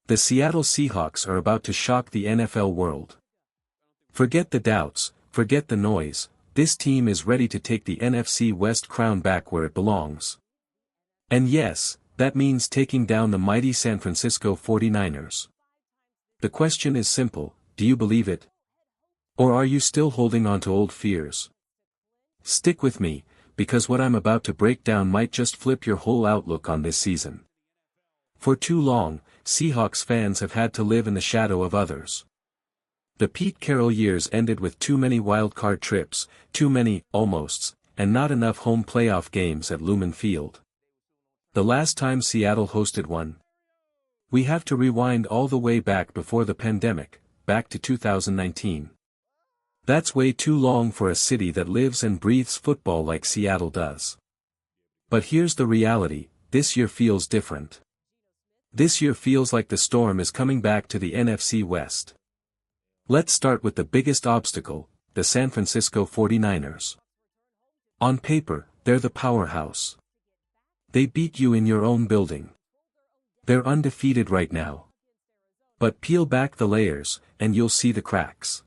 The Seattle Seahawks are about to shock the NFL world. Forget the doubts, forget the noise, this team is ready to take the NFC West crown back where it belongs. And yes, that means taking down the mighty San Francisco 49ers. The question is simple, do you believe it? Or are you still holding on to old fears? Stick with me, because what I'm about to break down might just flip your whole outlook on this season. For too long, Seahawks fans have had to live in the shadow of others. The Pete Carroll years ended with too many wildcard trips, too many almosts, and not enough home playoff games at Lumen Field. The last time Seattle hosted one? We have to rewind all the way back before the pandemic, back to 2019. That's way too long for a city that lives and breathes football like Seattle does. But here's the reality, this year feels different. This year feels like the storm is coming back to the NFC West. Let's start with the biggest obstacle, the San Francisco 49ers. On paper, they're the powerhouse. They beat you in your own building. They're undefeated right now. But peel back the layers, and you'll see the cracks.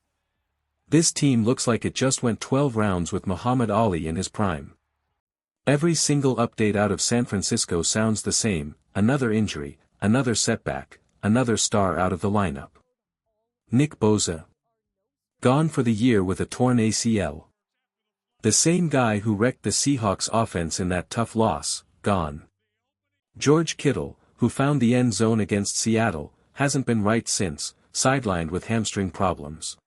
This team looks like it just went 12 rounds with Muhammad Ali in his prime. Every single update out of San Francisco sounds the same, another injury, another setback, another star out of the lineup. Nick Bosa. Gone for the year with a torn ACL. The same guy who wrecked the Seahawks offense in that tough loss, gone. George Kittle, who found the end zone against Seattle, hasn't been right since, sidelined with hamstring problems.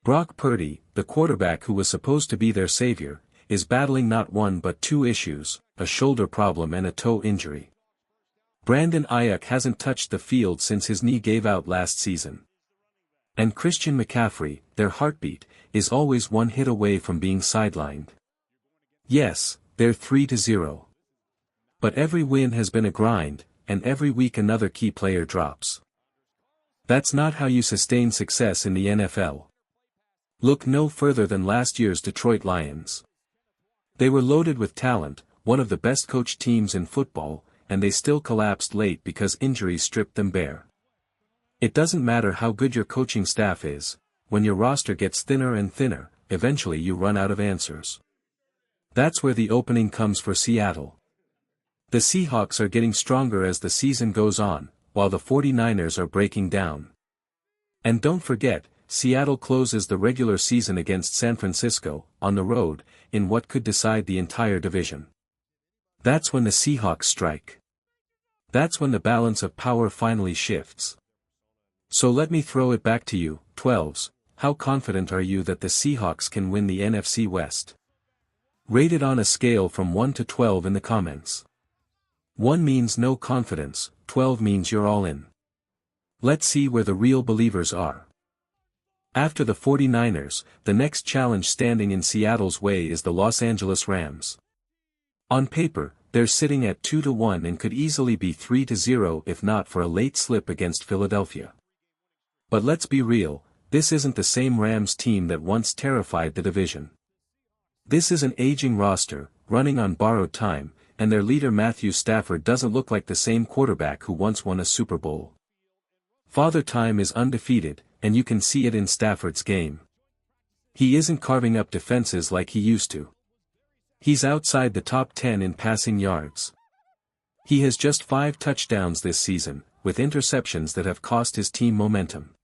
Brock Purdy, the quarterback who was supposed to be their savior, is battling not one but two issues, a shoulder problem and a toe injury. Brandon Ayuk hasn't touched the field since his knee gave out last season. And Christian McCaffrey, their heartbeat, is always one hit away from being sidelined. Yes, they're 3-0. But every win has been a grind, and every week another key player drops. That's not how you sustain success in the NFL. Look no further than last year's Detroit Lions. They were loaded with talent, one of the best coached teams in football, and they still collapsed late because injuries stripped them bare. It doesn't matter how good your coaching staff is, when your roster gets thinner and thinner, eventually you run out of answers. That's where the opening comes for Seattle. The Seahawks are getting stronger as the season goes on, while the 49ers are breaking down. And don't forget, Seattle closes the regular season against San Francisco, on the road, in what could decide the entire division. That's when the Seahawks strike. That's when the balance of power finally shifts. So let me throw it back to you, 12s, how confident are you that the Seahawks can win the NFC West? Rate it on a scale from 1 to 12 in the comments. 1 means no confidence, 12 means you're all in. Let's see where the real believers are. After the 49ers, the next challenge standing in Seattle's way is the Los Angeles Rams. On paper, they're sitting at 2-1 and could easily be 3-0 if not for a late slip against Philadelphia. But let's be real, this isn't the same Rams team that once terrified the division. This is an aging roster, running on borrowed time, and their leader Matthew Stafford doesn't look like the same quarterback who once won a Super Bowl. Father Time is undefeated, and you can see it in Stafford's game. He isn't carving up defenses like he used to. He's outside the top 10 in passing yards. He has just 5 touchdowns this season, with interceptions that have cost his team momentum.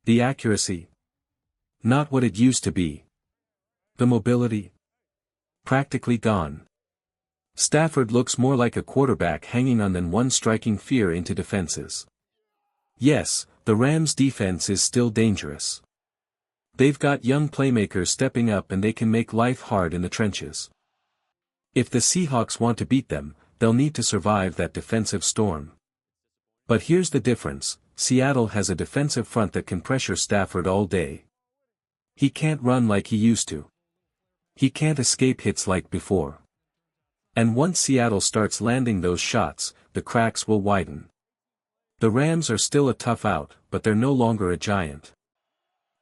The accuracy? Not what it used to be. The mobility? Practically gone. Stafford looks more like a quarterback hanging on than one striking fear into defenses. Yes, the Rams' defense is still dangerous. They've got young playmakers stepping up and they can make life hard in the trenches. If the Seahawks want to beat them, they'll need to survive that defensive storm. But here's the difference, Seattle has a defensive front that can pressure Stafford all day. He can't run like he used to. He can't escape hits like before. And once Seattle starts landing those shots, the cracks will widen. The Rams are still a tough out, but they're no longer a giant.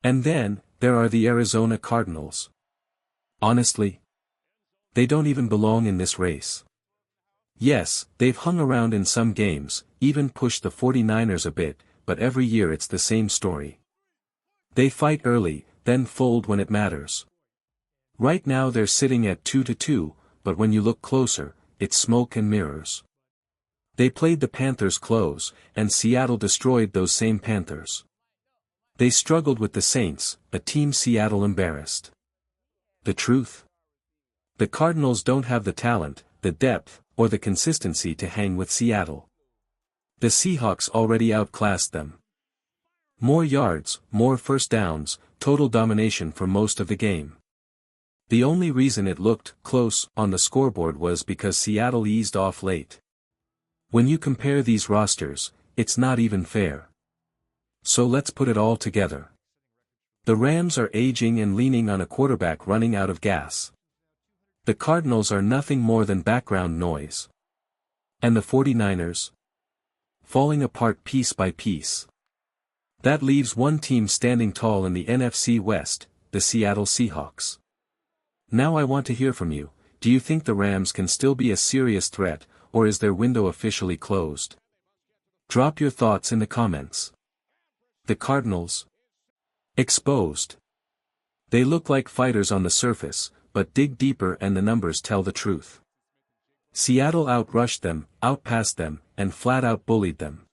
And then, there are the Arizona Cardinals. Honestly, they don't even belong in this race. Yes, they've hung around in some games, even pushed the 49ers a bit, but every year it's the same story. They fight early, then fold when it matters. Right now they're sitting at 2-2, but when you look closer, it's smoke and mirrors. They played the Panthers close, and Seattle destroyed those same Panthers. They struggled with the Saints, a team Seattle embarrassed. The truth? The Cardinals don't have the talent, the depth, or the consistency to hang with Seattle. The Seahawks already outclassed them. More yards, more first downs, total domination for most of the game. The only reason it looked close on the scoreboard was because Seattle eased off late. When you compare these rosters, it's not even fair. So let's put it all together. The Rams are aging and leaning on a quarterback running out of gas. The Cardinals are nothing more than background noise. And the 49ers? Falling apart piece by piece. That leaves one team standing tall in the NFC West, the Seattle Seahawks. Now I want to hear from you. Do you think the Rams can still be a serious threat, or is their window officially closed? Drop your thoughts in the comments. The Cardinals? Exposed. They look like fighters on the surface, but dig deeper and the numbers tell the truth. Seattle outrushed them, outpassed them, and flat-out bullied them.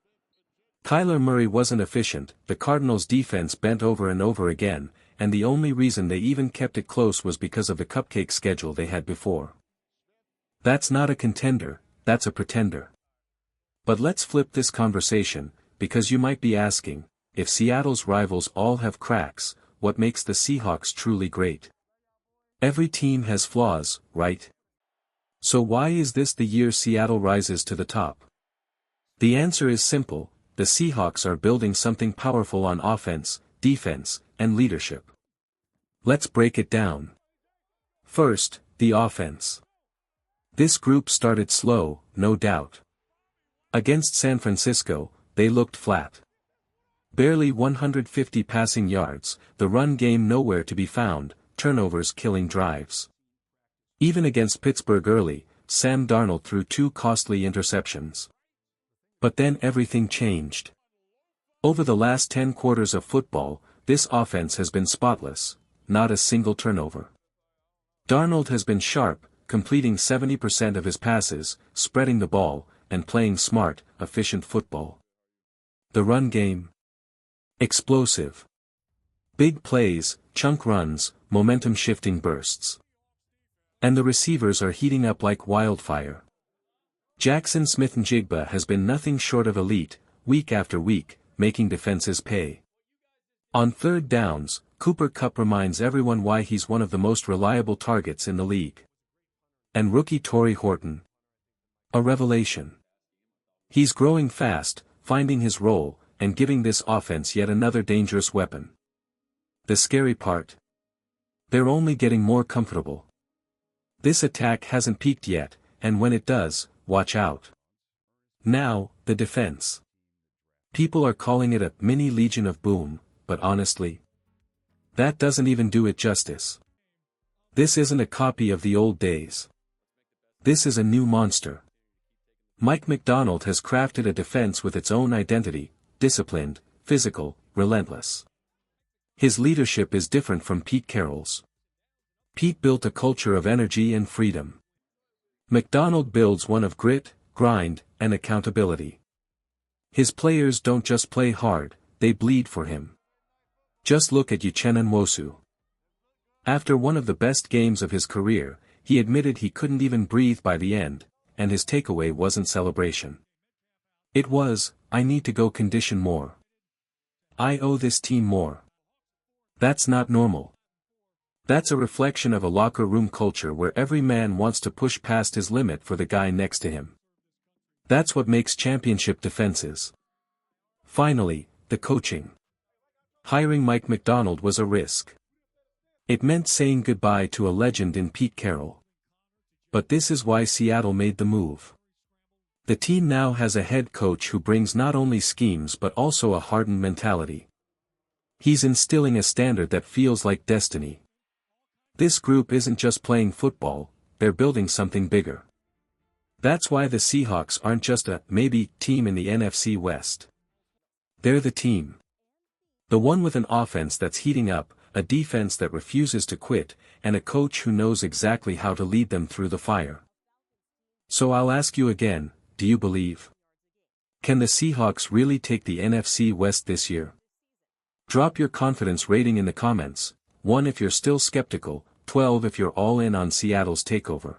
Kyler Murray wasn't efficient, the Cardinals' defense bent over and over again, and the only reason they even kept it close was because of the cupcake schedule they had before. That's not a contender, that's a pretender. But let's flip this conversation, because you might be asking, if Seattle's rivals all have cracks, what makes the Seahawks truly great? Every team has flaws, right? So why is this the year Seattle rises to the top? The answer is simple. The Seahawks are building something powerful on offense, defense, and leadership. Let's break it down. First, the offense. This group started slow, no doubt. Against San Francisco, they looked flat. Barely 150 passing yards, the run game nowhere to be found, turnovers killing drives. Even against Pittsburgh early, Sam Darnold threw 2 costly interceptions. But then everything changed. Over the last 10 quarters of football, this offense has been spotless, not a single turnover. Darnold has been sharp, completing 70% of his passes, spreading the ball, and playing smart, efficient football. The run game? Explosive. Big plays, chunk runs, momentum-shifting bursts. And the receivers are heating up like wildfire. Jackson Smith-Njigba has been nothing short of elite, week after week, making defenses pay. On third downs, Cooper Kupp reminds everyone why he's one of the most reliable targets in the league. And rookie Torrey Horton? A revelation. He's growing fast, finding his role, and giving this offense yet another dangerous weapon. The scary part? They're only getting more comfortable. This attack hasn't peaked yet, and when it does, watch out. Now, the defense. People are calling it a mini Legion of Boom, but honestly, that doesn't even do it justice. This isn't a copy of the old days. This is a new monster. Mike Macdonald has crafted a defense with its own identity, disciplined, physical, relentless. His leadership is different from Pete Carroll's. Pete built a culture of energy and freedom. Macdonald builds one of grit, grind, and accountability. His players don't just play hard, they bleed for him. Just look at Uchenna Nwosu. After one of the best games of his career, he admitted he couldn't even breathe by the end, and his takeaway wasn't celebration. It was, I need to go condition more. I owe this team more. That's not normal. That's a reflection of a locker room culture where every man wants to push past his limit for the guy next to him. That's what makes championship defenses. Finally, the coaching. Hiring Mike Macdonald was a risk. It meant saying goodbye to a legend in Pete Carroll. But this is why Seattle made the move. The team now has a head coach who brings not only schemes but also a hardened mentality. He's instilling a standard that feels like destiny. This group isn't just playing football, they're building something bigger. That's why the Seahawks aren't just a maybe team in the NFC West. They're the team. The one with an offense that's heating up, a defense that refuses to quit, and a coach who knows exactly how to lead them through the fire. So I'll ask you again, do you believe? Can the Seahawks really take the NFC West this year? Drop your confidence rating in the comments, 1 if you're still skeptical, 12 if you're all in on Seattle's takeover.